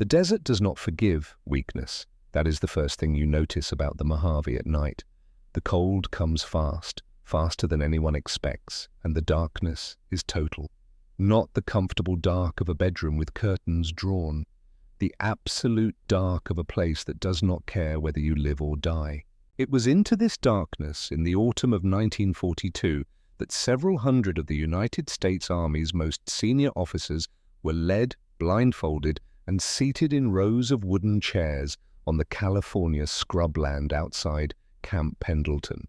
The desert does not forgive weakness. That is the first thing you notice about the Mojave at night. The cold comes fast, faster than anyone expects, and the darkness is total. Not the comfortable dark of a bedroom with curtains drawn. The absolute dark of a place that does not care whether you live or die. It was into this darkness in the autumn of 1942 that several hundred of the United States Army's most senior officers were led, blindfolded, and seated in rows of wooden chairs on the California scrubland outside Camp Pendleton.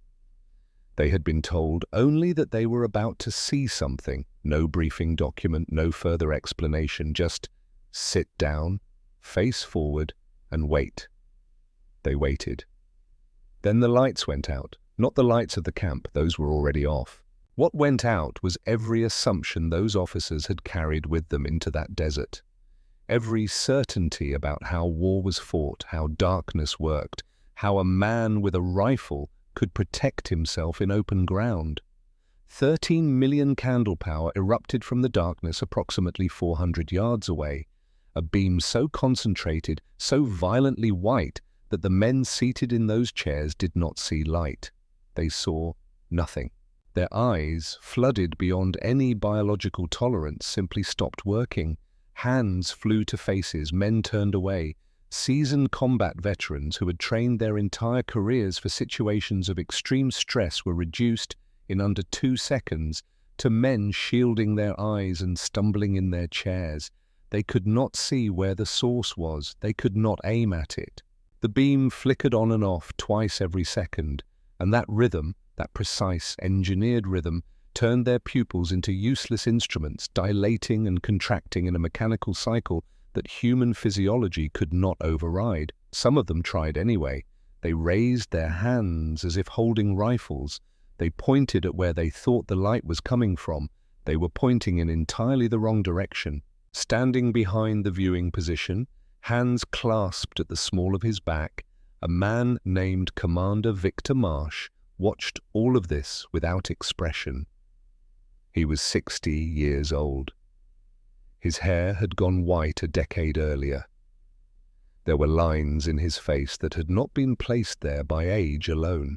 They had been told only that they were about to see something. No briefing document, no further explanation, just sit down, face forward, and wait. They waited. Then the lights went out. Not the lights of the camp, those were already off. What went out was every assumption those officers had carried with them into that desert. Every certainty about how war was fought, how darkness worked, how a man with a rifle could protect himself in open ground. 13 million candle power erupted from the darkness approximately 400 yards away, a beam so concentrated, so violently white, that the men seated in those chairs did not see light. They saw nothing. Their eyes, flooded beyond any biological tolerance, simply stopped working. Hands flew to faces, men turned away. Seasoned combat veterans who had trained their entire careers for situations of extreme stress were reduced, in under 2 seconds, to men shielding their eyes and stumbling in their chairs. They could not see where the source was. They could not aim at it. The beam flickered on and off twice every second, and that rhythm, that precise, engineered rhythm, turned their pupils into useless instruments, dilating and contracting in a mechanical cycle that human physiology could not override. Some of them tried anyway. They raised their hands as if holding rifles. They pointed at where they thought the light was coming from. They were pointing in entirely the wrong direction. Standing behind the viewing position, hands clasped at the small of his back, a man named Commander Victor Marsh watched all of this without expression. He was 60 years old. His hair had gone white a decade earlier. There were lines in his face that had not been placed there by age alone.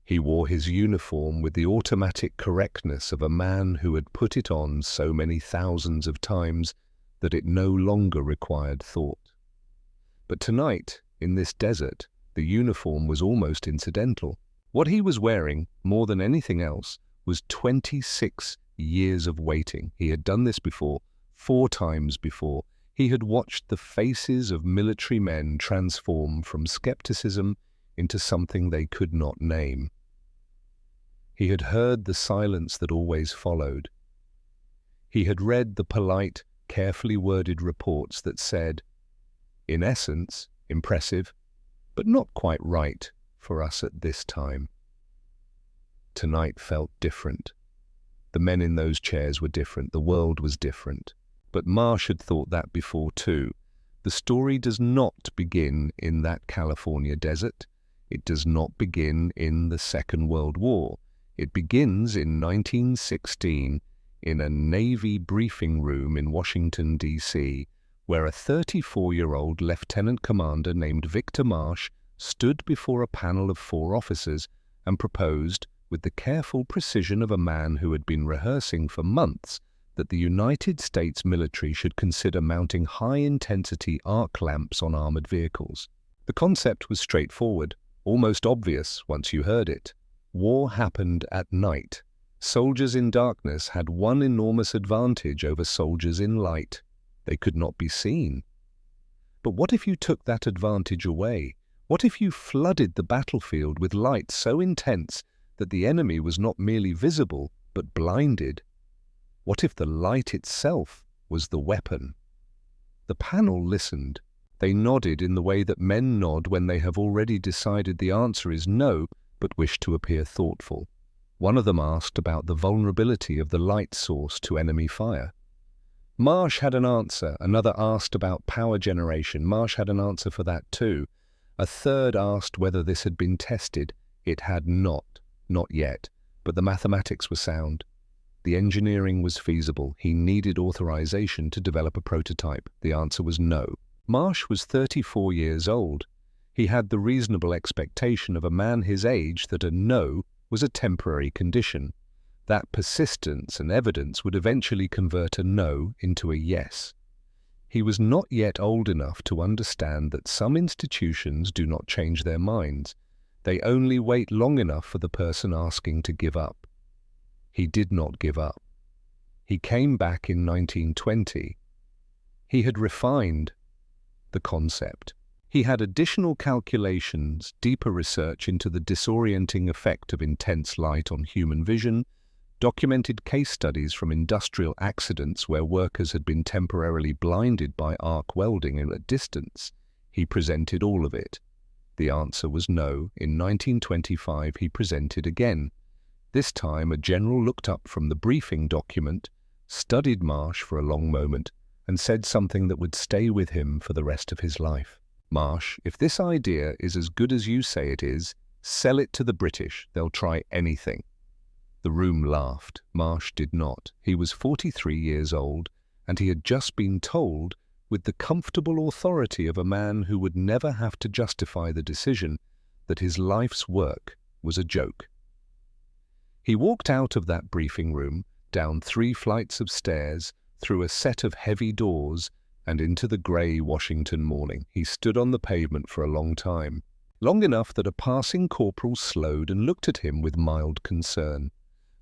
He wore his uniform with the automatic correctness of a man who had put it on so many thousands of times that it no longer required thought. But tonight, in this desert, the uniform was almost incidental. What he was wearing, more than anything else, was 26 years of waiting. He had done this before, 4 times before. He had watched the faces of military men transform from skepticism into something they could not name. He had heard the silence that always followed. He had read the polite, carefully worded reports that said, in essence, impressive, but not quite right for us at this time. Tonight felt different. The men in those chairs were different. The world was different. But Marsh had thought that before too. The story does not begin in that California desert. It does not begin in the Second World War. It begins in 1916 in a Navy briefing room in Washington, D.C., where a 34-year-old lieutenant commander named Victor Marsh stood before a panel of 4 officers and proposed, with the careful precision of a man who had been rehearsing for months, that the United States military should consider mounting high-intensity arc lamps on armored vehicles. The concept was straightforward, almost obvious once you heard it. War happened at night. Soldiers in darkness had one enormous advantage over soldiers in light. They could not be seen. But what if you took that advantage away? What if you flooded the battlefield with light so intense that the enemy was not merely visible, but blinded? What if the light itself was the weapon? The panel listened. They nodded in the way that men nod when they have already decided the answer is no, but wish to appear thoughtful. One of them asked about the vulnerability of the light source to enemy fire. Marsh had an answer. Another asked about power generation. Marsh had an answer for that too. A third asked whether this had been tested. It had not yet, but the mathematics were sound. The engineering was feasible. He needed authorization to develop a prototype. The answer was no. Marsh was 34 years old. He had the reasonable expectation of a man his age that a no was a temporary condition. That persistence and evidence would eventually convert a no into a yes. He was not yet old enough to understand that some institutions do not change their minds. They only wait long enough for the person asking to give up. He did not give up. He came back in 1920. He had refined the concept. He had additional calculations, deeper research into the disorienting effect of intense light on human vision, documented case studies from industrial accidents where workers had been temporarily blinded by arc welding at a distance. He presented all of it. The answer was no. In 1925 he presented again. This time a general looked up from the briefing document, studied Marsh for a long moment, and said something that would stay with him for the rest of his life. "Marsh, if this idea is as good as you say it is, sell it to the British. They'll try anything." The room laughed. Marsh did not. He was 43 years old, and he had just been told, with the comfortable authority of a man who would never have to justify the decision, that his life's work was a joke. He walked out of that briefing room, down 3 flights of stairs, through a set of heavy doors, and into the grey Washington morning. He stood on the pavement for a long time, long enough that a passing corporal slowed and looked at him with mild concern.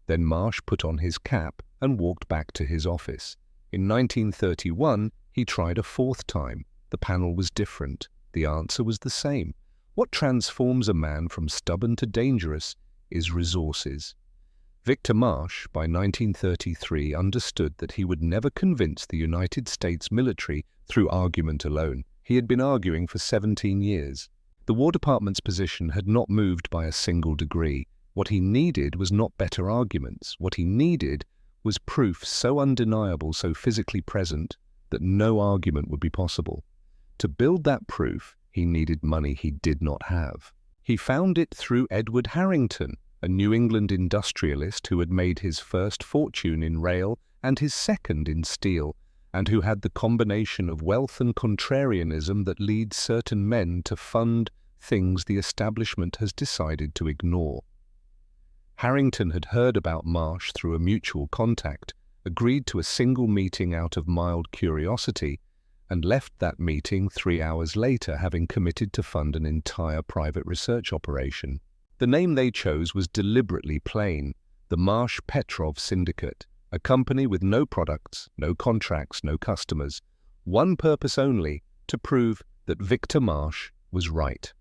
Then Marsh put on his cap and walked back to his office. In 1931, he tried a 4th time. The panel was different. The answer was the same. What transforms a man from stubborn to dangerous is resources. Victor Marsh, by 1933, understood that he would never convince the United States military through argument alone. He had been arguing for 17 years. The War Department's position had not moved by a single degree. What he needed was not better arguments. What he needed was proof so undeniable, so physically present, that no argument would be possible. To build that proof, he needed money he did not have. He found it through Edward Harrington, a New England industrialist who had made his first fortune in rail and his second in steel, and who had the combination of wealth and contrarianism that leads certain men to fund things the establishment has decided to ignore. Harrington had heard about Marsh through a mutual contact, agreed to a single meeting out of mild curiosity, and left that meeting 3 hours later, having committed to fund an entire private research operation. The name they chose was deliberately plain: the Marsh-Petrov Syndicate, a company with no products, no contracts, no customers, one purpose only: to prove that Victor Marsh was right.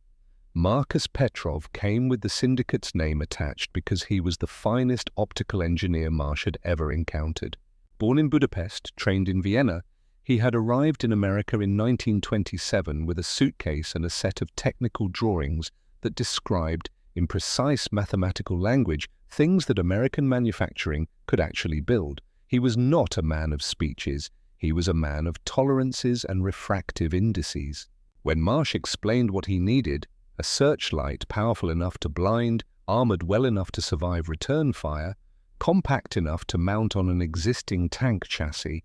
Marcus Petrov came with the syndicate's name attached because he was the finest optical engineer Marsh had ever encountered. Born in Budapest, trained in Vienna, he had arrived in America in 1927 with a suitcase and a set of technical drawings that described, in precise mathematical language, things that American manufacturing could actually build. He was not a man of speeches. He was a man of tolerances and refractive indices. When Marsh explained what he needed, a searchlight powerful enough to blind, armored well enough to survive return fire, compact enough to mount on an existing tank chassis,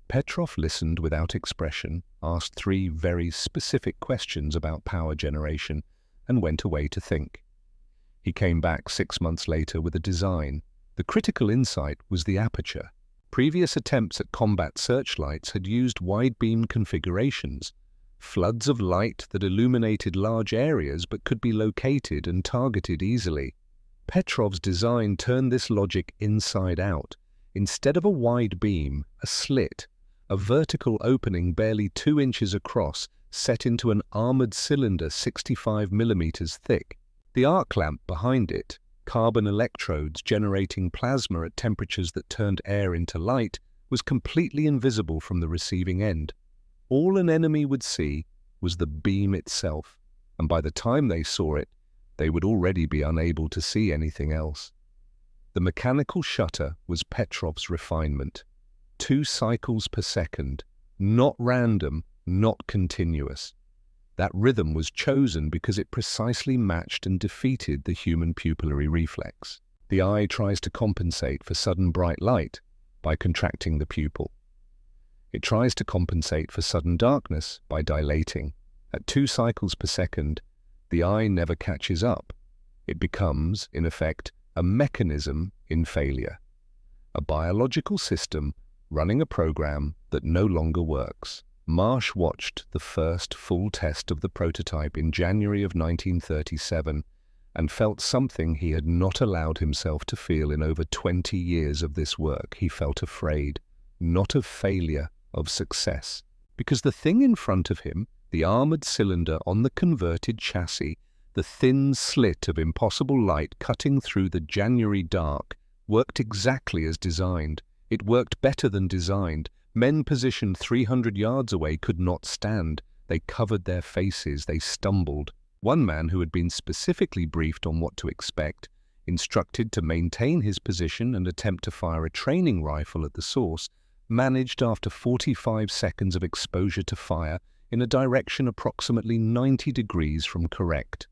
Petrov listened without expression, asked 3 very specific questions about power generation, and went away to think. He came back 6 months later with a design. The critical insight was the aperture. Previous attempts at combat searchlights had used wide-beam configurations, floods of light that illuminated large areas but could be located and targeted easily. Petrov's design turned this logic inside out. Instead of a wide beam, a slit, a vertical opening barely 2 inches across, set into an armored cylinder 65 millimeters thick. The arc lamp behind it, carbon electrodes generating plasma at temperatures that turned air into light, was completely invisible from the receiving end. All an enemy would see was the beam itself, and by the time they saw it, they would already be unable to see anything else. The mechanical shutter was Petrov's refinement. 2 cycles per second, not random, not continuous. That rhythm was chosen because it precisely matched and defeated the human pupillary reflex. The eye tries to compensate for sudden bright light by contracting the pupil. It tries to compensate for sudden darkness by dilating. At 2 cycles per second, the eye never catches up. It becomes, in effect, a mechanism in failure, a biological system running a program that no longer works. Marsh watched the first full test of the prototype in January of 1937 and felt something he had not allowed himself to feel in over 20 years of this work. He felt afraid, not of failure, of success, because the thing in front of him, the armored cylinder on the converted chassis, the thin slit of impossible light cutting through the January dark, worked exactly as designed. It worked better than designed. Men positioned 300 yards away could not stand. They covered their faces. They stumbled. One man who had been specifically briefed on what to expect, instructed to maintain his position and attempt to fire a training rifle at the source, managed after 45 seconds of exposure to fire in a direction approximately 90 degrees from correct.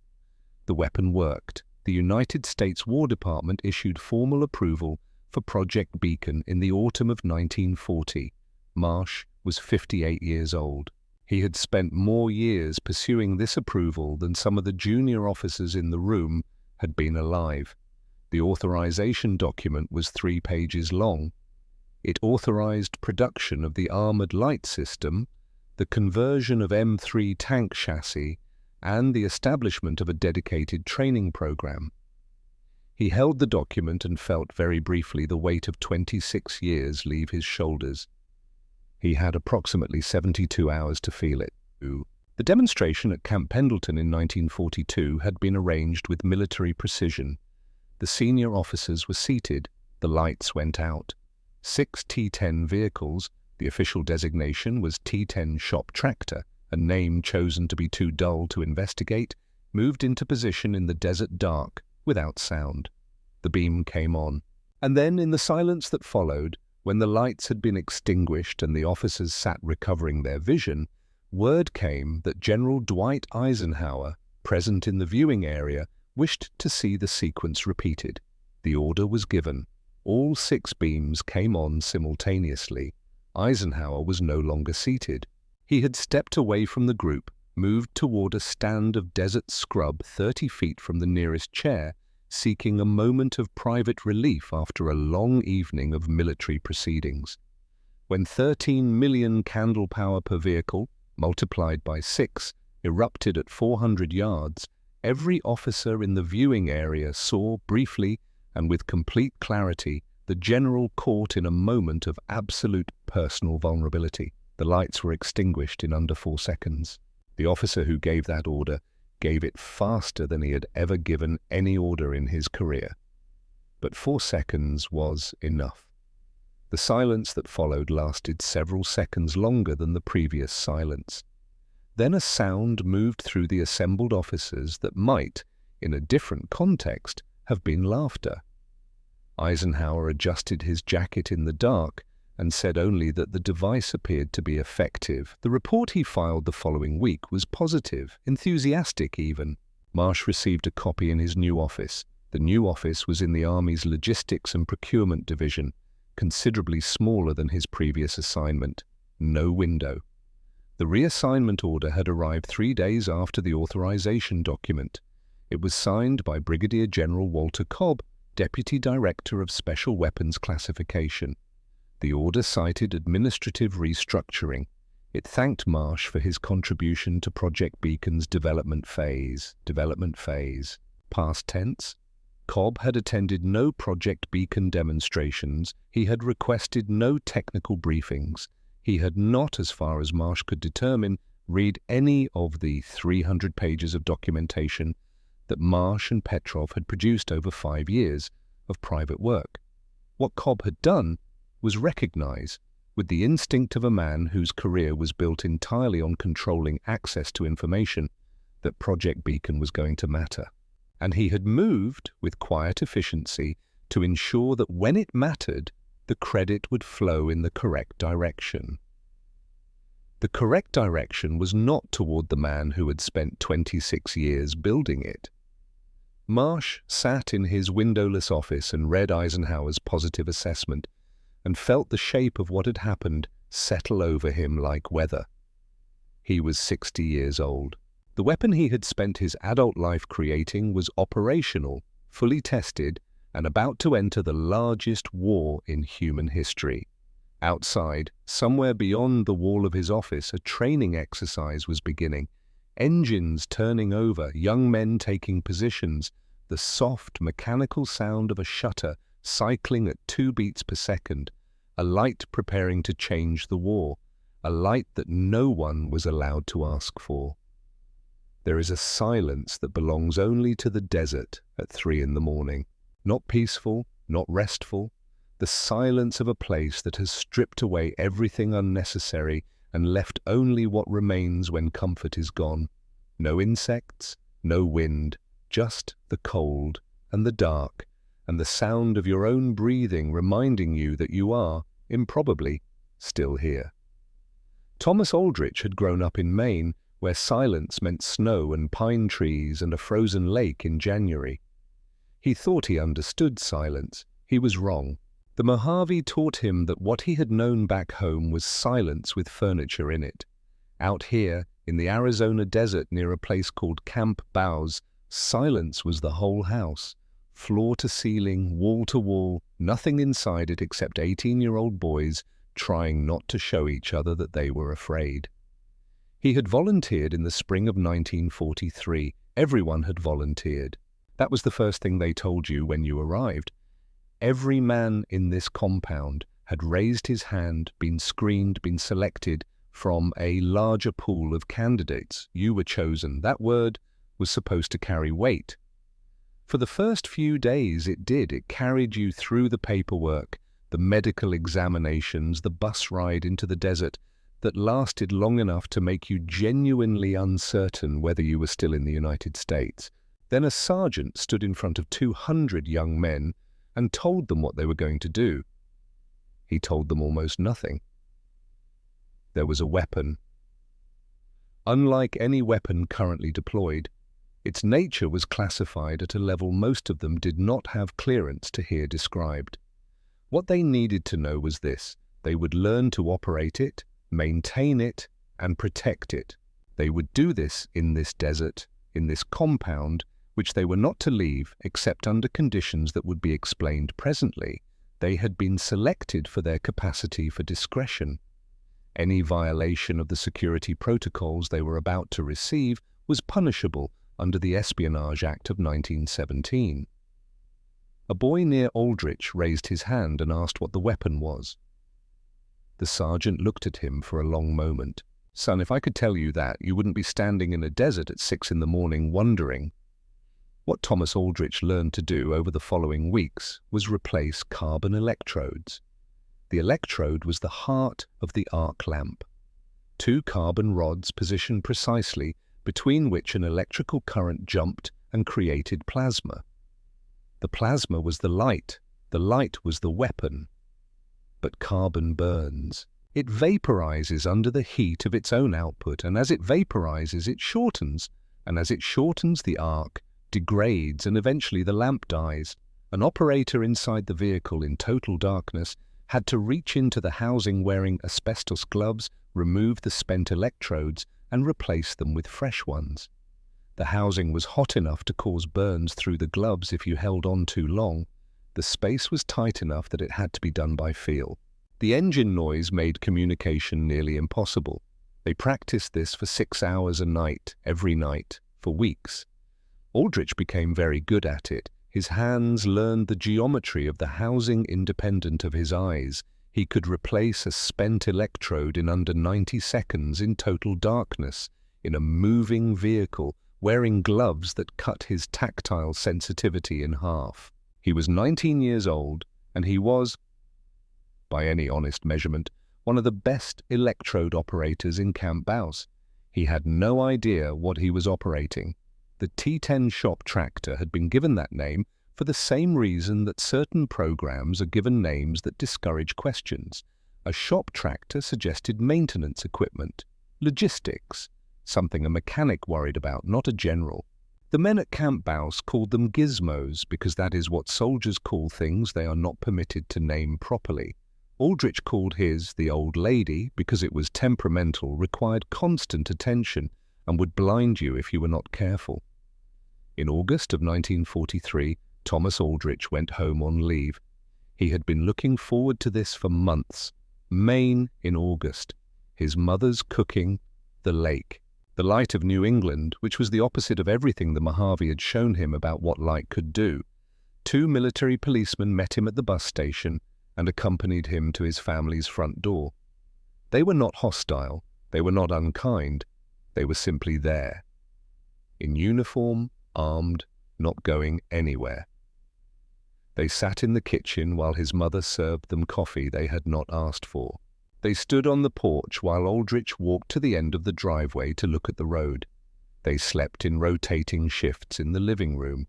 The weapon worked. The United States War Department issued formal approval for Project Beacon in the autumn of 1940. Marsh was 58 years old. He had spent more years pursuing this approval than some of the junior officers in the room had been alive. The authorization document was 3 pages long. It authorized production of the armored light system, the conversion of M3 tank chassis, and the establishment of a dedicated training program. He held the document and felt very briefly the weight of 26 years leave his shoulders. He had approximately 72 hours to feel it. The demonstration at Camp Pendleton in 1942 had been arranged with military precision. The senior officers were seated. The lights went out. 6 T-10 vehicles, the official designation was T-10 Shop Tractor, a name chosen to be too dull to investigate, moved into position in the desert dark without sound. The beam came on. And then, in the silence that followed, when the lights had been extinguished and the officers sat recovering their vision, word came that General Dwight Eisenhower, present in the viewing area, wished to see the sequence repeated. The order was given. All 6 beams came on simultaneously. Eisenhower was no longer seated. He had stepped away from the group, moved toward a stand of desert scrub 30 feet from the nearest chair, seeking a moment of private relief after a long evening of military proceedings. When 13 million candle power per vehicle, multiplied by 6, erupted at 400 yards, every officer in the viewing area saw briefly and with complete clarity the general caught in a moment of absolute personal vulnerability. The lights were extinguished in under 4 seconds. The officer who gave that order gave it faster than he had ever given any order in his career. But 4 seconds was enough. The silence that followed lasted several seconds longer than the previous silence. Then a sound moved through the assembled officers that might, in a different context, have been laughter. Eisenhower adjusted his jacket in the dark and said only that the device appeared to be effective. The report he filed the following week was positive, enthusiastic even. Marsh received a copy in his new office. The new office was in the Army's Logistics and Procurement Division, considerably smaller than his previous assignment. No window. The reassignment order had arrived 3 days after the authorization document. It was signed by Brigadier General Walter Cobb, Deputy Director of Special Weapons Classification. The order cited administrative restructuring. It thanked Marsh for his contribution to Project Beacon's development phase. Past tense. Cobb had attended no Project Beacon demonstrations. He had requested no technical briefings. He had not, as far as Marsh could determine, read any of the 300 pages of documentation that Marsh and Petrov had produced over 5 years of private work. What Cobb had done was recognize, with the instinct of a man whose career was built entirely on controlling access to information, that Project Beacon was going to matter. And he had moved, with quiet efficiency, to ensure that when it mattered, the credit would flow in the correct direction. The correct direction was not toward the man who had spent 26 years building it. Marsh sat in his windowless office and read Eisenhower's positive assessment and felt the shape of what had happened settle over him like weather. He was 60 years old. The weapon he had spent his adult life creating was operational, fully tested, and about to enter the largest war in human history. Outside, somewhere beyond the wall of his office, a training exercise was beginning. Engines turning over, young men taking positions, the soft, mechanical sound of a shutter cycling at 2 beats per second, a light preparing to change the war, a light that no one was allowed to ask for. There is a silence that belongs only to the desert at 3 in the morning. Not peaceful, not restful, the silence of a place that has stripped away everything unnecessary and left only what remains when comfort is gone. No insects, no wind, just the cold and the dark and the sound of your own breathing reminding you that you are, improbably, still here. Thomas Aldrich had grown up in Maine, where silence meant snow and pine trees and a frozen lake in January. He thought he understood silence. He was wrong. The Mojave taught him that what he had known back home was silence with furniture in it. Out here, in the Arizona desert near a place called Camp Bows, silence was the whole house. Floor to ceiling, wall to wall, nothing inside it except 18-year-old boys trying not to show each other that they were afraid. He had volunteered in the spring of 1943. Everyone had volunteered. That was the first thing they told you when you arrived. Every man in this compound had raised his hand, been screened, been selected from a larger pool of candidates. You were chosen. That word was supposed to carry weight. For the first few days it did. It carried you through the paperwork, the medical examinations, the bus ride into the desert that lasted long enough to make you genuinely uncertain whether you were still in the United States. Then a sergeant stood in front of 200 young men and told them what they were going to do. He told them almost nothing. There was a weapon. Unlike any weapon currently deployed, its nature was classified at a level most of them did not have clearance to hear described. What they needed to know was this: they would learn to operate it, maintain it, and protect it. They would do this in this desert, in this compound, which they were not to leave except under conditions that would be explained presently. They had been selected for their capacity for discretion. Any violation of the security protocols they were about to receive was punishable under the Espionage Act of 1917. A boy near Aldrich raised his hand and asked what the weapon was. The sergeant looked at him for a long moment. "Son, if I could tell you that, you wouldn't be standing in a desert at 6 in the morning wondering." What Thomas Aldrich learned to do over the following weeks was replace carbon electrodes. The electrode was the heart of the arc lamp. 2 carbon rods positioned precisely, between which an electrical current jumped and created plasma. The plasma was the light was the weapon. But carbon burns. It vaporizes under the heat of its own output, and as it vaporizes, it shortens, and as it shortens, the arc degrades, and eventually the lamp dies. An operator inside the vehicle in total darkness had to reach into the housing wearing asbestos gloves, remove the spent electrodes, and replace them with fresh ones. The housing was hot enough to cause burns through the gloves if you held on too long. The space was tight enough that it had to be done by feel. The engine noise made communication nearly impossible. They practiced this for 6 hours a night, every night, for weeks. Aldrich became very good at it. His hands learned the geometry of the housing independent of his eyes. He could replace a spent electrode in under 90 seconds in total darkness, in a moving vehicle, wearing gloves that cut his tactile sensitivity in half. He was 19 years old, and he was, by any honest measurement, one of the best electrode operators in Camp Bouse. He had no idea what he was operating. The T10 shop tractor had been given that name for the same reason that certain programs are given names that discourage questions. A shop tractor suggested maintenance equipment, logistics, something a mechanic worried about, not a general. The men at Camp Baus called them gizmos because that is what soldiers call things they are not permitted to name properly. Aldrich called his the old lady because it was temperamental, required constant attention, and would blind you if you were not careful. In August of 1943, Thomas Aldrich went home on leave. He had been looking forward to this for months. Maine in August. His mother's cooking, the lake. The light of New England, which was the opposite of everything the Mojave had shown him about what light could do. 2 military policemen met him at the bus station and accompanied him to his family's front door. They were not hostile, they were not unkind, they were simply there. In uniform, armed, not going anywhere. They sat in the kitchen while his mother served them coffee they had not asked for. They stood on the porch while Aldrich walked to the end of the driveway to look at the road. They slept in rotating shifts in the living room.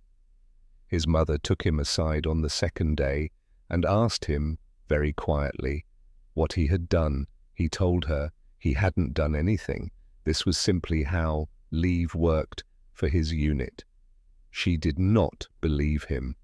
His mother took him aside on the second day and asked him, very quietly, what he had done. He told her he hadn't done anything. This was simply how leave worked for his unit. She did not believe him.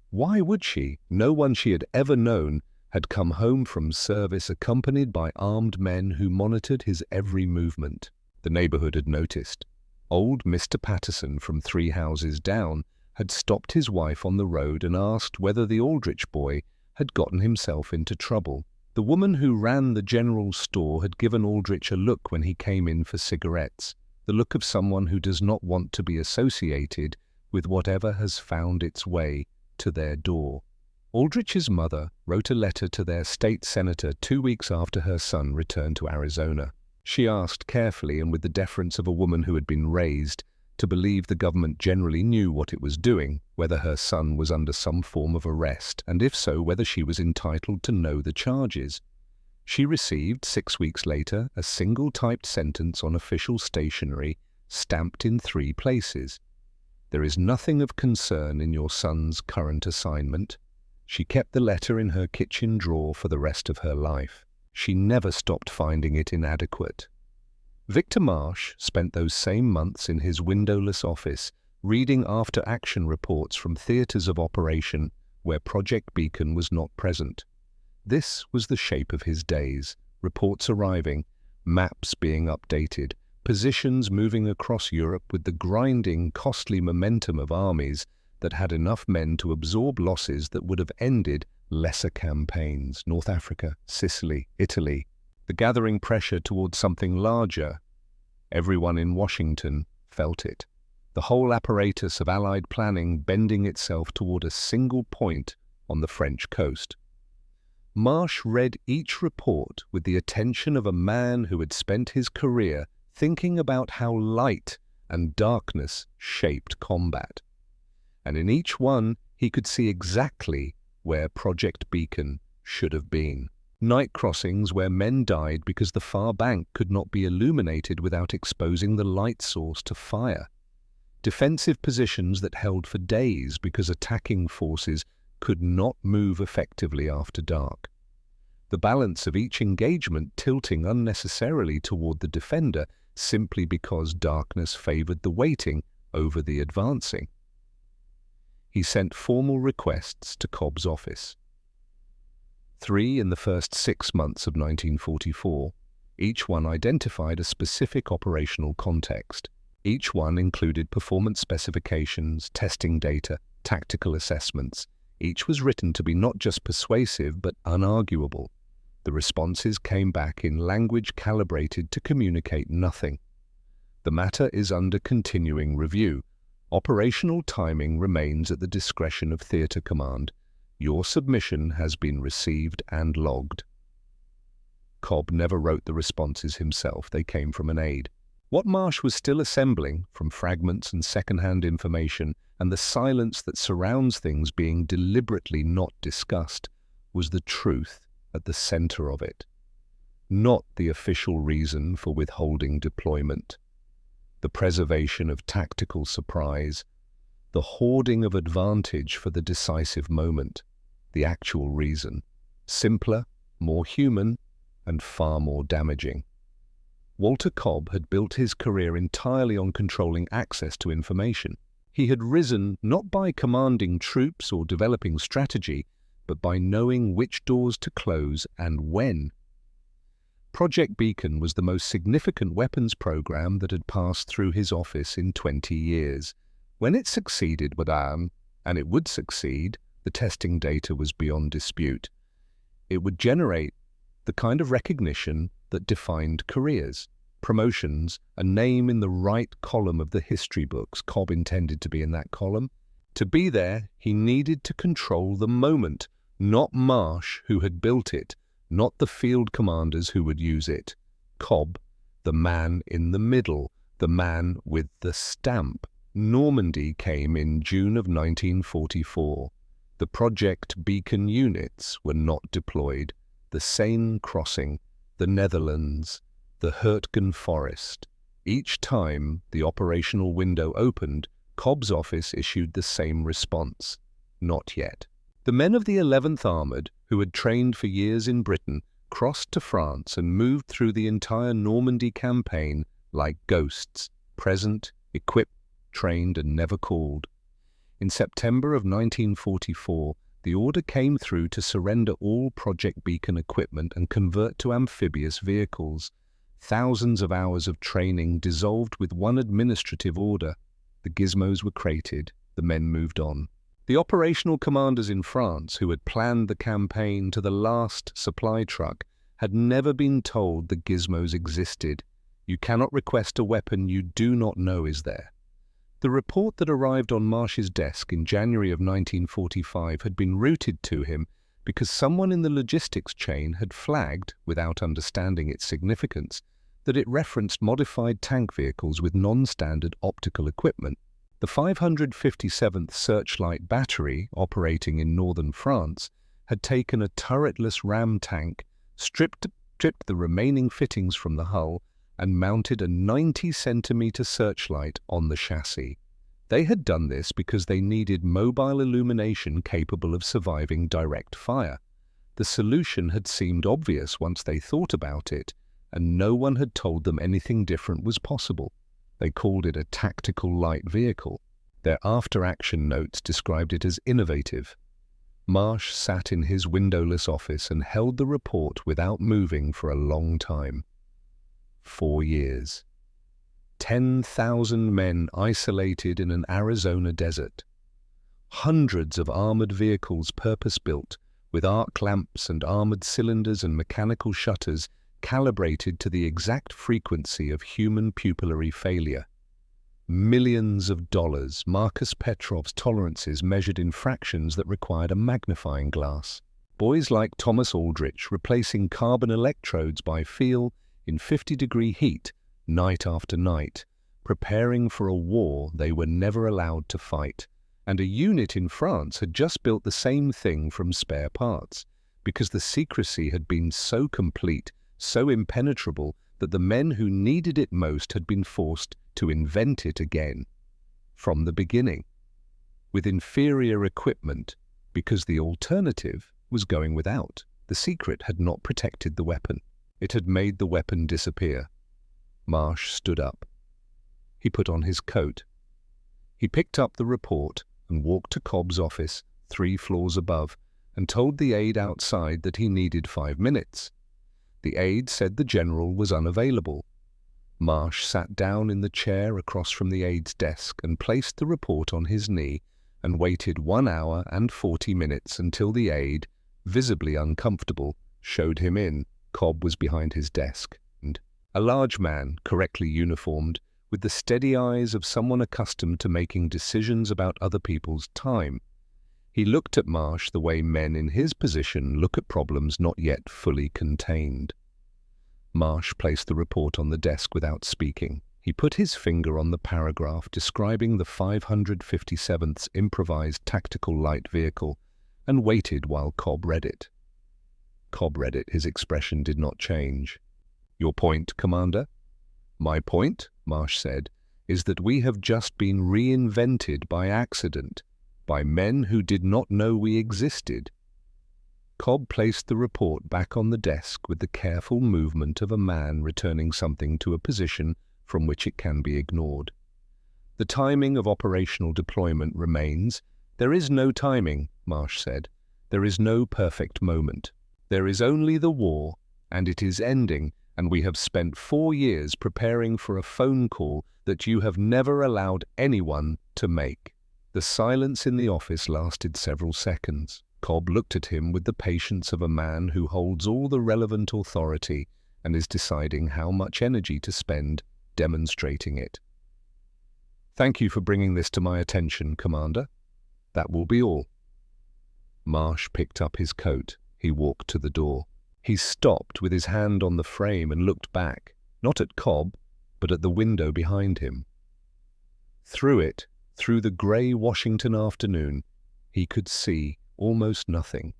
Why would she? No one she had ever known had come home from service accompanied by armed men who monitored his every movement. The neighborhood had noticed. Old Mr. Patterson from 3 houses down had stopped his wife on the road and asked whether the Aldrich boy had gotten himself into trouble. The woman who ran the general store had given Aldrich a look when he came in for cigarettes, the look of someone who does not want to be associated with whatever has found its way to their door. Aldrich's mother wrote a letter to their state senator 2 weeks after her son returned to Arizona. She asked carefully and with the deference of a woman who had been raised to believe the government generally knew what it was doing, whether her son was under some form of arrest, and if so, whether she was entitled to know the charges. She received, 6 weeks later, a single-typed sentence on official stationery, stamped in 3 places. There is nothing of concern in your son's current assignment. She kept the letter in her kitchen drawer for the rest of her life. She never stopped finding it inadequate. Victor Marsh spent those same months in his windowless office, reading after-action reports from theaters of operation where Project Beacon was not present. This was the shape of his days, reports arriving, maps being updated, positions moving across Europe with the grinding, costly momentum of armies that had enough men to absorb losses that would have ended lesser campaigns, North Africa, Sicily, Italy, the gathering pressure towards something larger. Everyone in Washington felt it. The whole apparatus of Allied planning bending itself toward a single point on the French coast. Marsh read each report with the attention of a man who had spent his career thinking about how light and darkness shaped combat. And in each one he could see exactly where Project Beacon should have been. Night crossings where men died because the far bank could not be illuminated without exposing the light source to fire. Defensive positions that held for days because attacking forces could not move effectively after dark. The balance of each engagement tilting unnecessarily toward the defender simply because darkness favored the waiting over the advancing. He sent formal requests to Cobb's office. 3 in the first 6 months of 1944. Each one identified a specific operational context. Each one included performance specifications, testing data, tactical assessments. Each was written to be not just persuasive but unarguable. The responses came back in language calibrated to communicate nothing. The matter is under continuing review. Operational timing remains at the discretion of Theatre Command. Your submission has been received and logged. Cobb never wrote the responses himself. They came from an aide. What Marsh was still assembling, from fragments and second-hand information and the silence that surrounds things being deliberately not discussed, was the truth at the center of it. Not the official reason for withholding deployment. The preservation of tactical surprise, the hoarding of advantage for the decisive moment, the actual reason, simpler, more human, and far more damaging. Walter Cobb had built his career entirely on controlling access to information. He had risen not by commanding troops or developing strategy, but by knowing which doors to close and when. Project Beacon was the most significant weapons program that had passed through his office in 20 years. When it succeeded, madame, and it would succeed, the testing data was beyond dispute. It would generate the kind of recognition that defined careers, promotions, a name in the right column of the history books. Cobb intended to be in that column. To be there, he needed to control the moment, not Marsh, who had built it, not the field commanders who would use it. Cobb, the man in the middle, the man with the stamp. Normandy came in June of 1944. The Project Beacon units were not deployed. The Seine crossing, the Netherlands, the Hurtgen Forest. Each time the operational window opened, Cobb's office issued the same response: not yet. The men of the 11th Armoured, who had trained for years in Britain, crossed to France and moved through the entire Normandy campaign like ghosts, present, equipped, trained, and never called. In September of 1944, the order came through to surrender all Project Beacon equipment and convert to amphibious vehicles. Thousands of hours of training dissolved with one administrative order. The gizmos were crated, the men moved on. The operational commanders in France, who had planned the campaign to the last supply truck, had never been told the gizmos existed. You cannot request a weapon you do not know is there. The report that arrived on Marsh's desk in January of 1945 had been routed to him because someone in the logistics chain had flagged, without understanding its significance, that it referenced modified tank vehicles with non-standard optical equipment. The 557th Searchlight Battery, operating in northern France, had taken a turretless ram tank, stripped the remaining fittings from the hull, and mounted a 90-centimeter searchlight on the chassis. They had done this because they needed mobile illumination capable of surviving direct fire. The solution had seemed obvious once they thought about it, and no one had told them anything different was possible. They called it a tactical light vehicle. Their after-action notes described it as innovative. Marsh sat in his windowless office and held the report without moving for a long time. 4 years. 10,000 men isolated in an Arizona desert. Hundreds of armored vehicles purpose-built, with arc lamps and armored cylinders and mechanical shutters calibrated to the exact frequency of human pupillary failure. Millions of dollars, Marcus Petrov's tolerances measured in fractions that required a magnifying glass. Boys like Thomas Aldrich replacing carbon electrodes by feel in 50-degree heat, night after night, preparing for a war they were never allowed to fight. And a unit in France had just built the same thing from spare parts, because the secrecy had been so complete, so impenetrable, that the men who needed it most had been forced to invent it again, from the beginning, with inferior equipment, because the alternative was going without. The secret had not protected the weapon. It had made the weapon disappear. Marsh stood up. He put on his coat. He picked up the report and walked to Cobb's office, 3 floors above, and told the aide outside that he needed 5 minutes. The aide said the general was unavailable. Marsh sat down in the chair across from the aide's desk and placed the report on his knee and waited 1 hour and 40 minutes until the aide, visibly uncomfortable, showed him in. Cobb was behind his desk, and a large man, correctly uniformed, with the steady eyes of someone accustomed to making decisions about other people's time. He looked at Marsh the way men in his position look at problems not yet fully contained. Marsh placed the report on the desk without speaking. He put his finger on the paragraph describing the 557th's improvised tactical light vehicle and waited while Cobb read it. Cobb read it. His expression did not change. "Your point, Commander?" "My point," Marsh said, "is that we have just been reinvented by accident, by men who did not know we existed." Cobb placed the report back on the desk with the careful movement of a man returning something to a position from which it can be ignored. The timing of operational deployment remains. There is no timing, Marsh said. There is no perfect moment. There is only the war, and it is ending, and we have spent 4 years preparing for a phone call that you have never allowed anyone to make. The silence in the office lasted several seconds. Cobb looked at him with the patience of a man who holds all the relevant authority and is deciding how much energy to spend demonstrating it. "Thank you for bringing this to my attention, Commander. That will be all." Marsh picked up his coat. He walked to the door. He stopped with his hand on the frame and looked back, not at Cobb, but at the window behind him. Through it, through the grey Washington afternoon, he could see almost nothing.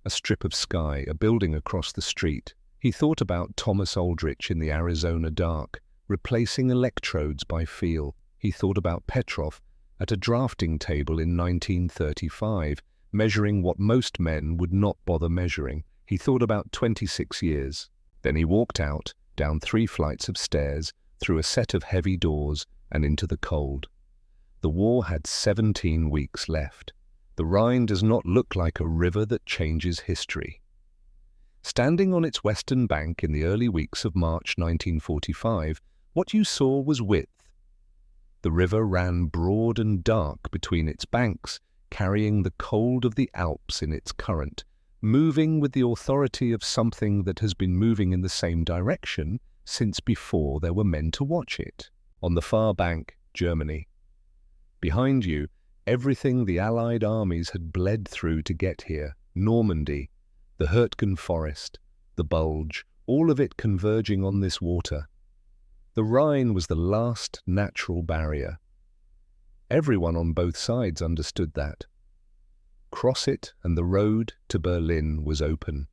A strip of sky, a building across the street. He thought about Thomas Aldrich in the Arizona dark, replacing electrodes by feel. He thought about Petrov at a drafting table in 1935, measuring what most men would not bother measuring. He thought about 26 years. Then he walked out, down 3 flights of stairs, through a set of heavy doors, and into the cold. The war had 17 weeks left. The Rhine does not look like a river that changes history. Standing on its western bank in the early weeks of March 1945, what you saw was width. The river ran broad and dark between its banks, carrying the cold of the Alps in its current, moving with the authority of something that has been moving in the same direction since before there were men to watch it. On the far bank, Germany. Behind you, everything the Allied armies had bled through to get here, Normandy, the Hürtgen forest, the Bulge, all of it converging on this water. The Rhine was the last natural barrier. Everyone on both sides understood that. Cross it and the road to Berlin was open.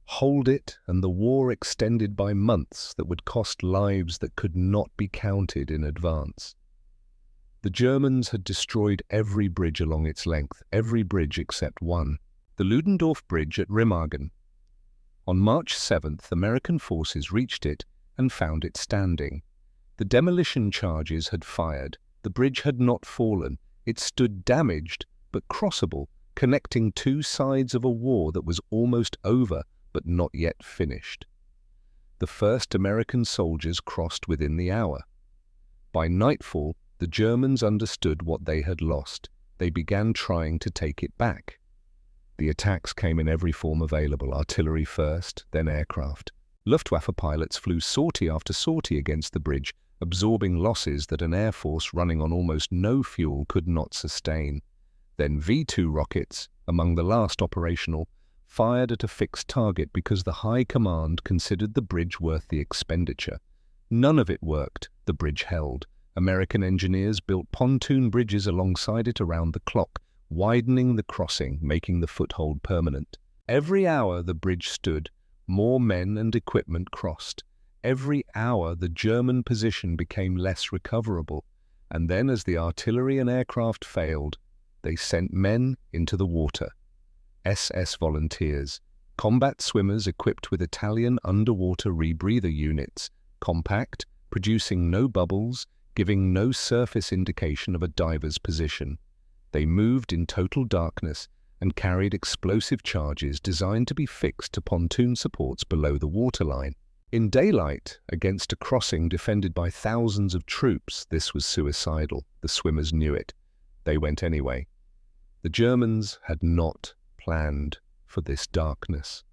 Hold it and the war extended by months that would cost lives that could not be counted in advance. The Germans had destroyed every bridge along its length, every bridge except one, the Ludendorff Bridge at Remagen. On March 7th, American forces reached it and found it standing. The demolition charges had fired. The bridge had not fallen. It stood damaged but crossable, connecting 2 sides of a war that was almost over but not yet finished. The first American soldiers crossed within the hour. By nightfall, the Germans understood what they had lost. They began trying to take it back. The attacks came in every form available, artillery first, then aircraft. Luftwaffe pilots flew sortie after sortie against the bridge, absorbing losses that an air force running on almost no fuel could not sustain. Then V-2 rockets, among the last operational, fired at a fixed target because the high command considered the bridge worth the expenditure. None of it worked. The bridge held. American engineers built pontoon bridges alongside it around the clock, widening the crossing, making the foothold permanent. Every hour the bridge stood, more men and equipment crossed. Every hour the German position became less recoverable, and then as the artillery and aircraft failed, they sent men into the water. SS volunteers, combat swimmers equipped with Italian underwater rebreather units, compact, producing no bubbles, giving no surface indication of a diver's position. They moved in total darkness and carried explosive charges designed to be fixed to pontoon supports below the waterline. In daylight, against a crossing defended by thousands of troops, this was suicidal. The swimmers knew it. They went anyway. The Germans had not planned for this darkness.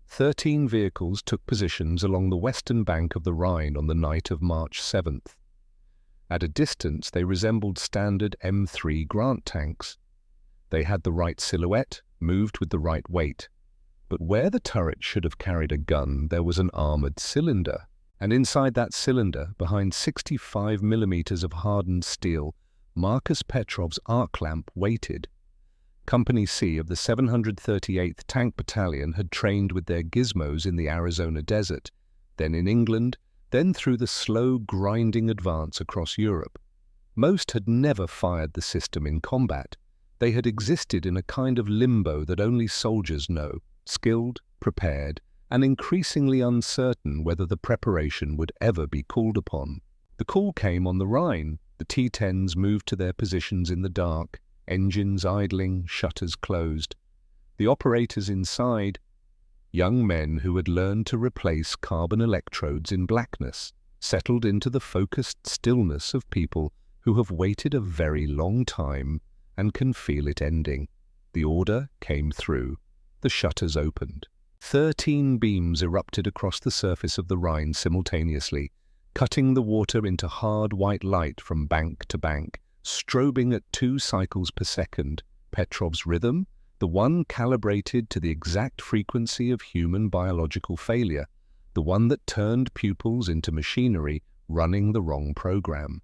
13 vehicles took positions along the western bank of the Rhine on the night of March 7th. At a distance, they resembled standard M3 Grant tanks. They had the right silhouette, moved with the right weight. But where the turret should have carried a gun, there was an armored cylinder. And inside that cylinder, behind 65 millimeters of hardened steel, Marcus Petrov's arc lamp waited. Company C of the 738th Tank Battalion had trained with their gizmos in the Arizona desert, then in England, then through the slow, grinding advance across Europe. Most had never fired the system in combat. They had existed in a kind of limbo that only soldiers know, skilled, prepared, and increasingly uncertain whether the preparation would ever be called upon. The call came on the Rhine. The T-10s moved to their positions in the dark, engines idling, shutters closed. The operators inside, young men who had learned to replace carbon electrodes in blackness, settled into the focused stillness of people who have waited a very long time and can feel it ending. The order came through. The shutters opened. 13 beams erupted across the surface of the Rhine simultaneously, cutting the water into hard white light from bank to bank, strobing at 2 cycles per second. Petrov's rhythm, the one calibrated to the exact frequency of human biological failure, the one that turned pupils into machinery running the wrong program.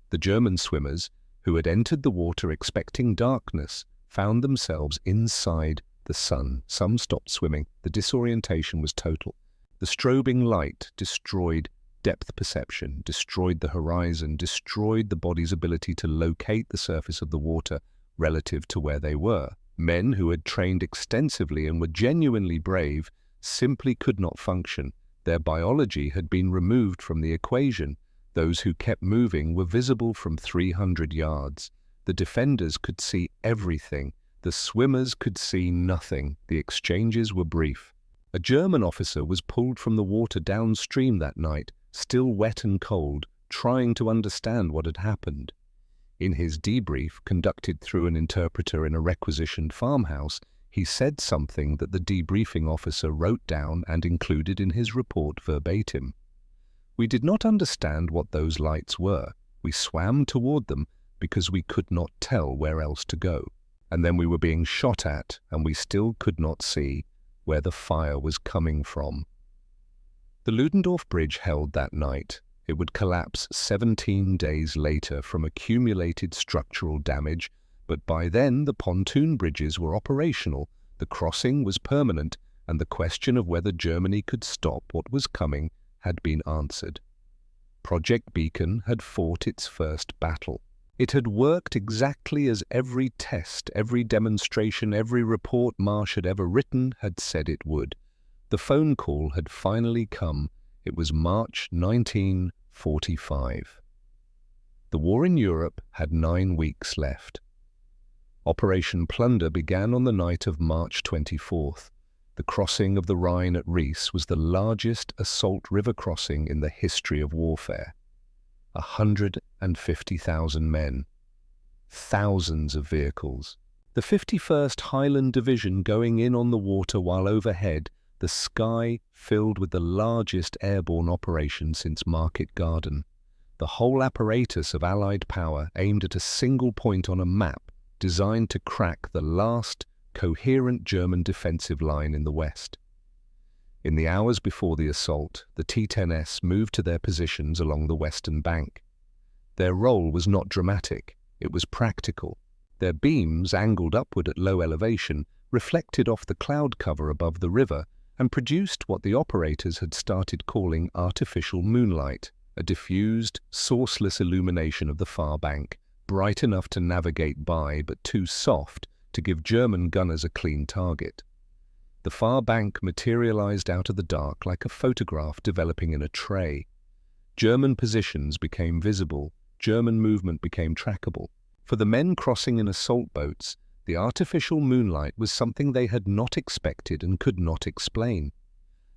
The German swimmers, who had entered the water expecting darkness, found themselves inside the sun. Some stopped swimming. The disorientation was total. The strobing light destroyed depth perception, destroyed the horizon, destroyed the body's ability to locate the surface of the water relative to where they were. Men who had trained extensively and were genuinely brave simply could not function. Their biology had been removed from the equation. Those who kept moving were visible from 300 yards. The defenders could see everything. The swimmers could see nothing. The exchanges were brief. A German officer was pulled from the water downstream that night, still wet and cold, trying to understand what had happened. In his debrief, conducted through an interpreter in a requisitioned farmhouse, he said something that the debriefing officer wrote down and included in his report verbatim. We did not understand what those lights were. We swam toward them because we could not tell where else to go. And then we were being shot at, and we still could not see where the fire was coming from. The Ludendorff Bridge held that night. It would collapse 17 days later from accumulated structural damage, but by then the pontoon bridges were operational, the crossing was permanent, and the question of whether Germany could stop what was coming had been answered. Project Beacon had fought its first battle. It had worked exactly as every test, every demonstration, every report Marsh had ever written had said it would. The phone call had finally come. It was March 1945. The war in Europe had 9 weeks left. Operation Plunder began on the night of March 24th. The crossing of the Rhine at Ries was the largest assault river crossing in the history of warfare. 150,000 men, thousands of vehicles. The 51st Highland Division going in on the water while overhead, the sky filled with the largest airborne operation since Market Garden. The whole apparatus of Allied power aimed at a single point on a map designed to crack the last coherent German defensive line in the west. In the hours before the assault, the T-10s moved to their positions along the western bank. Their role was not dramatic, it was practical. Their beams, angled upward at low elevation, reflected off the cloud cover above the river and produced what the operators had started calling artificial moonlight, a diffused, sourceless illumination of the far bank, bright enough to navigate by but too soft to give German gunners a clean target. The far bank materialized out of the dark like a photograph developing in a tray. German positions became visible, German movement became trackable. For the men crossing in assault boats, the artificial moonlight was something they had not expected and could not explain.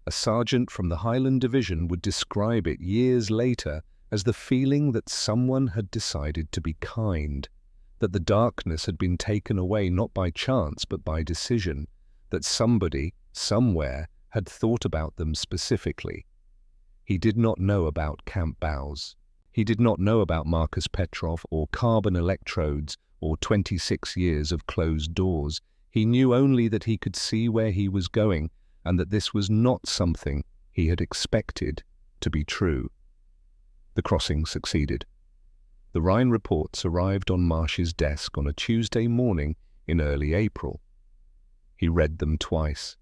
A sergeant from the Highland Division would describe it years later as the feeling that someone had decided to be kind, that the darkness had been taken away not by chance but by decision, that somebody, somewhere, had thought about them specifically. He did not know about Camp Baus. He did not know about Marcus Petrov or carbon electrodes or 26 years of closed doors. He knew only that he could see where he was going and that this was not something he had expected to be true. The crossing succeeded. The Rhine reports arrived on Marsh's desk on a Tuesday morning in early April. He read them twice.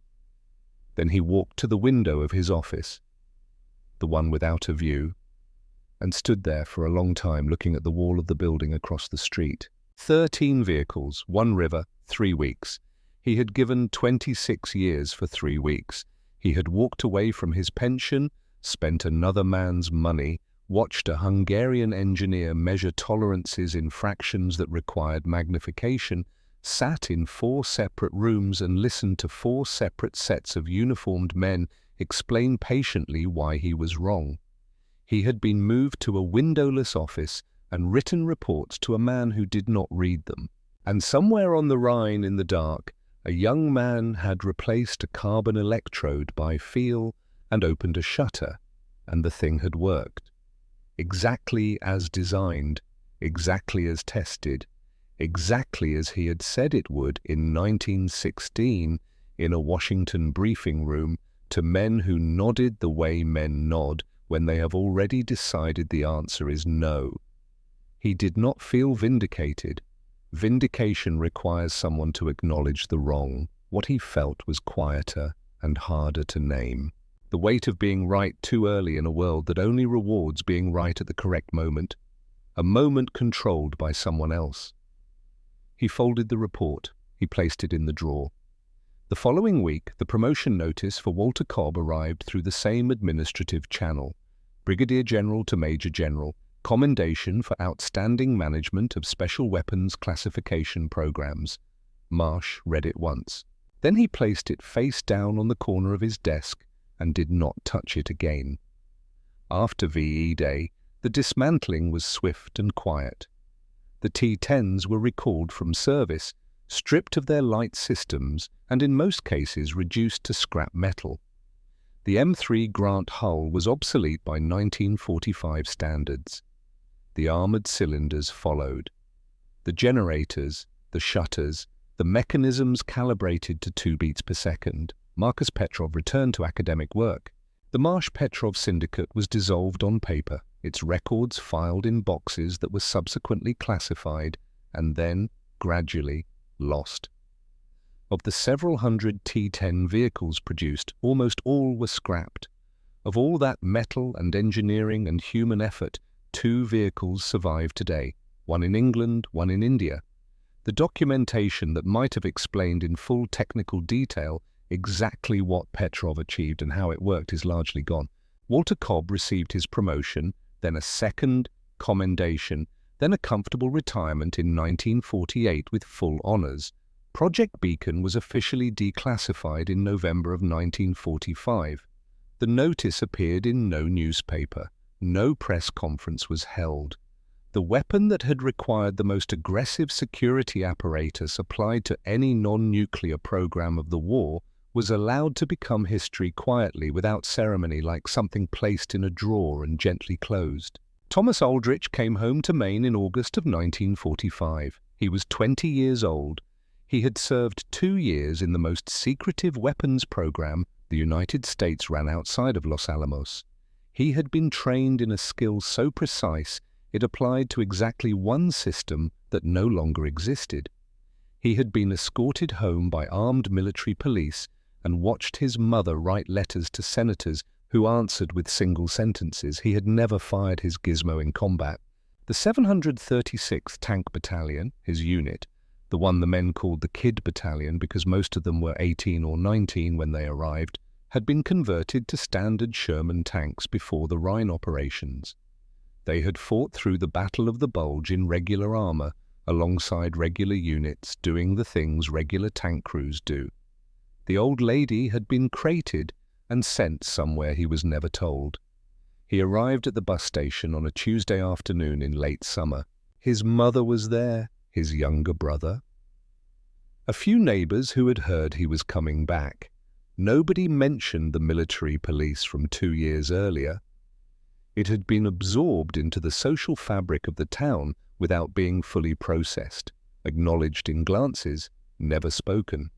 Then he walked to the window of his office, the one without a view, and stood there for a long time looking at the wall of the building across the street. 13 vehicles, 1 river, 3 weeks. He had given 26 years for 3 weeks. He had walked away from his pension, spent another man's money, watched a Hungarian engineer measure tolerances in fractions that required magnification, sat in 4 separate rooms and listened to 4 separate sets of uniformed men explain patiently why he was wrong. He had been moved to a windowless office and written reports to a man who did not read them. And somewhere on the Rhine in the dark, a young man had replaced a carbon electrode by feel and opened a shutter, and the thing had worked. Exactly as designed, exactly as tested, exactly as he had said it would in 1916 in a Washington briefing room to men who nodded the way men nod when they have already decided the answer is no. He did not feel vindicated. Vindication requires someone to acknowledge the wrong. What he felt was quieter and harder to name. The weight of being right too early in a world that only rewards being right at the correct moment. A moment controlled by someone else. He folded the report. He placed it in the drawer. The following week, the promotion notice for Walter Cobb arrived through the same administrative channel. Brigadier General to Major General. Commendation for outstanding management of special weapons classification programs. Marsh read it once. Then he placed it face down on the corner of his desk and did not touch it again. After VE Day, the dismantling was swift and quiet. The T-10s were recalled from service, stripped of their light systems and in most cases reduced to scrap metal. The M3 Grant hull was obsolete by 1945 standards. The armoured cylinders followed. The generators, the shutters, the mechanisms calibrated to 2 beats per second. Marcus Petrov returned to academic work. The Marsh-Petrov Syndicate was dissolved on paper, its records filed in boxes that were subsequently classified and then, gradually, lost. Of the several hundred T-10 vehicles produced, almost all were scrapped. Of all that metal and engineering and human effort, 2 vehicles survive today, one in England, one in India. The documentation that might have explained in full technical detail exactly what Petrov achieved and how it worked is largely gone. Walter Cobb received his promotion, then a second commendation, then a comfortable retirement in 1948 with full honours. Project Beacon was officially declassified in November of 1945. The notice appeared in no newspaper. No press conference was held. The weapon that had required the most aggressive security apparatus applied to any non-nuclear program of the war was allowed to become history quietly without ceremony, like something placed in a drawer and gently closed. Thomas Aldrich came home to Maine in August of 1945. He was 20 years old. He had served 2 years in the most secretive weapons program the United States ran outside of Los Alamos. He had been trained in a skill so precise it applied to exactly one system that no longer existed. He had been escorted home by armed military police and watched his mother write letters to senators who answered with single sentences. He had never fired his gizmo in combat. The 736th Tank Battalion, his unit, the one the men called the Kid Battalion because most of them were 18 or 19 when they arrived, had been converted to standard Sherman tanks before the Rhine operations. They had fought through the Battle of the Bulge in regular armour, alongside regular units, doing the things regular tank crews do. The old lady had been crated and sent somewhere he was never told. He arrived at the bus station on a Tuesday afternoon in late summer. His mother was there, his younger brother. A few neighbours who had heard he was coming back. Nobody mentioned the military police from 2 years earlier. It had been absorbed into the social fabric of the town without being fully processed, acknowledged in glances, never spoken.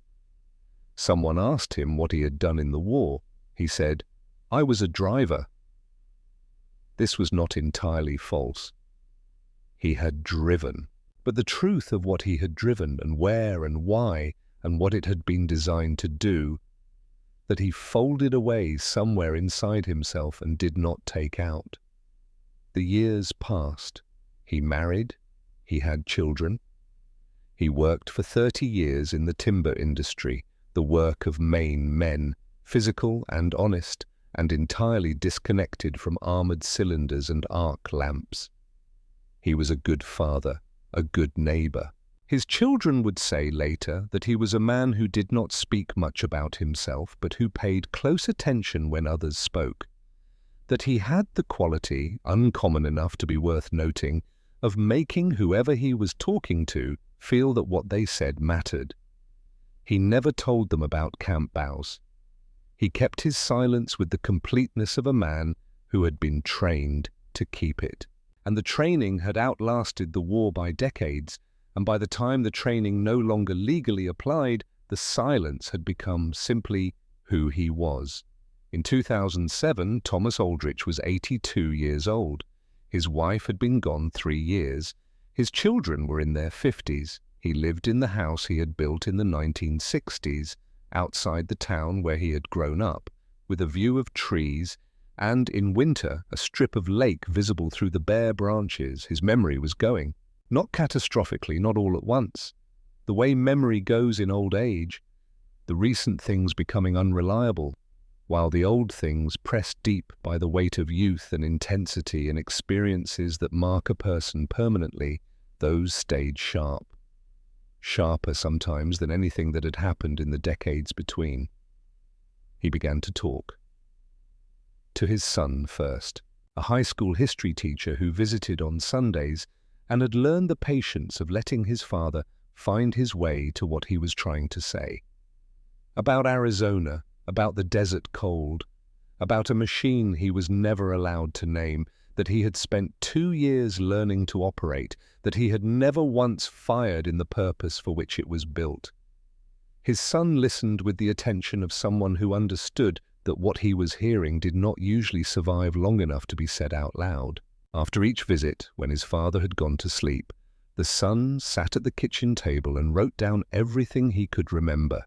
Someone asked him what he had done in the war. He said, "I was a driver." This was not entirely false. He had driven. But the truth of what he had driven and where and why and what it had been designed to do, that he folded away somewhere inside himself and did not take out. The years passed. He married. He had children. He worked for 30 years in the timber industry, the work of Maine men, physical and honest, and entirely disconnected from armored cylinders and arc lamps. He was a good father, a good neighbor. His children would say later that he was a man who did not speak much about himself, but who paid close attention when others spoke. That he had the quality, uncommon enough to be worth noting, of making whoever he was talking to feel that what they said mattered. He never told them about camp bows. He kept his silence with the completeness of a man who had been trained to keep it. And the training had outlasted the war by decades, and by the time the training no longer legally applied, the silence had become simply who he was. In 2007, Thomas Aldrich was 82 years old. His wife had been gone 3 years. His children were in their 50s. He lived in the house he had built in the 1960s, outside the town where he had grown up, with a view of trees and, in winter, a strip of lake visible through the bare branches. His memory was going. Not catastrophically, not all at once. The way memory goes in old age, the recent things becoming unreliable, while the old things, pressed deep by the weight of youth and intensity and experiences that mark a person permanently, those stayed sharp. Sharper sometimes than anything that had happened in the decades between. He began to talk. To his son first, a high school history teacher who visited on Sundays and had learned the patience of letting his father find his way to what he was trying to say. About Arizona, about the desert cold, about a machine he was never allowed to name, that he had spent 2 years learning to operate, that he had never once fired in the purpose for which it was built. His son listened with the attention of someone who understood that what he was hearing did not usually survive long enough to be said out loud. After each visit, when his father had gone to sleep, the son sat at the kitchen table and wrote down everything he could remember.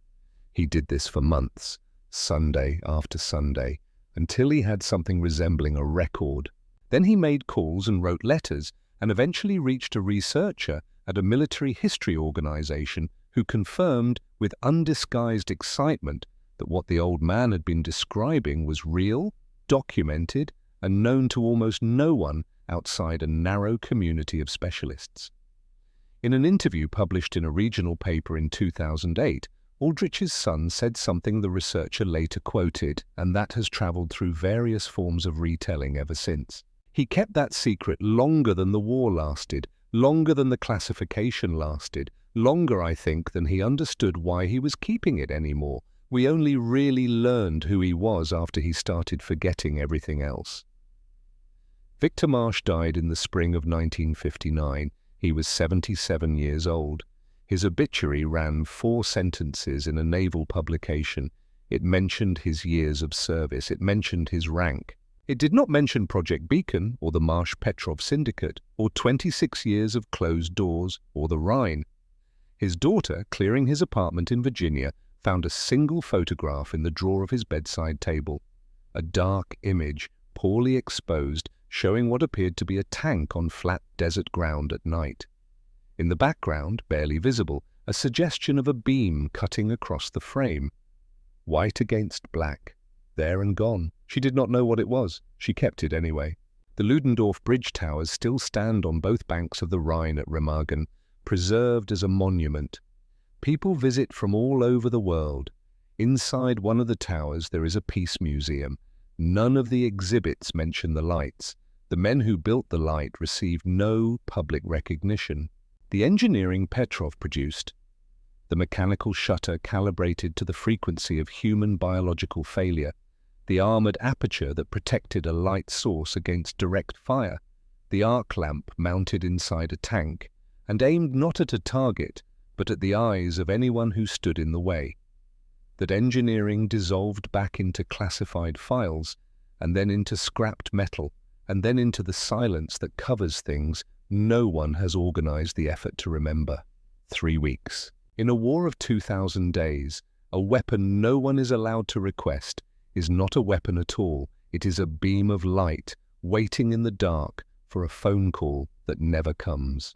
He did this for months, Sunday after Sunday, until he had something resembling a record. Then he made calls and wrote letters, and eventually reached a researcher at a military history organization who confirmed with undisguised excitement that what the old man had been describing was real, documented, and known to almost no one outside a narrow community of specialists. In an interview published in a regional paper in 2008, Aldrich's son said something the researcher later quoted, and that has traveled through various forms of retelling ever since. He kept that secret longer than the war lasted, longer than the classification lasted, longer, I think, than he understood why he was keeping it anymore. We only really learned who he was after he started forgetting everything else. Victor Marsh died in the spring of 1959. He was 77 years old. His obituary ran 4 sentences in a naval publication. It mentioned his years of service. It mentioned his rank. It did not mention Project Beacon or the Marsh-Petrov Syndicate or 26 years of closed doors or the Rhine. His daughter, clearing his apartment in Virginia, found a single photograph in the drawer of his bedside table. A dark image, poorly exposed, showing what appeared to be a tank on flat desert ground at night. In the background, barely visible, a suggestion of a beam cutting across the frame. White against black. There and gone. She did not know what it was. She kept it anyway. The Ludendorff bridge towers still stand on both banks of the Rhine at Remagen, preserved as a monument. People visit from all over the world. Inside one of the towers there is a peace museum. None of the exhibits mention the lights. The men who built the light received no public recognition. The engineering Petrov produced, the mechanical shutter calibrated to the frequency of human biological failure, the armored aperture that protected a light source against direct fire, the arc lamp mounted inside a tank, and aimed not at a target, but at the eyes of anyone who stood in the way. That engineering dissolved back into classified files, and then into scrapped metal, and then into the silence that covers things no one has organized the effort to remember. 3 weeks. In a war of 2,000 days, a weapon no one is allowed to request is not a weapon at all. It is a beam of light waiting in the dark for a phone call that never comes.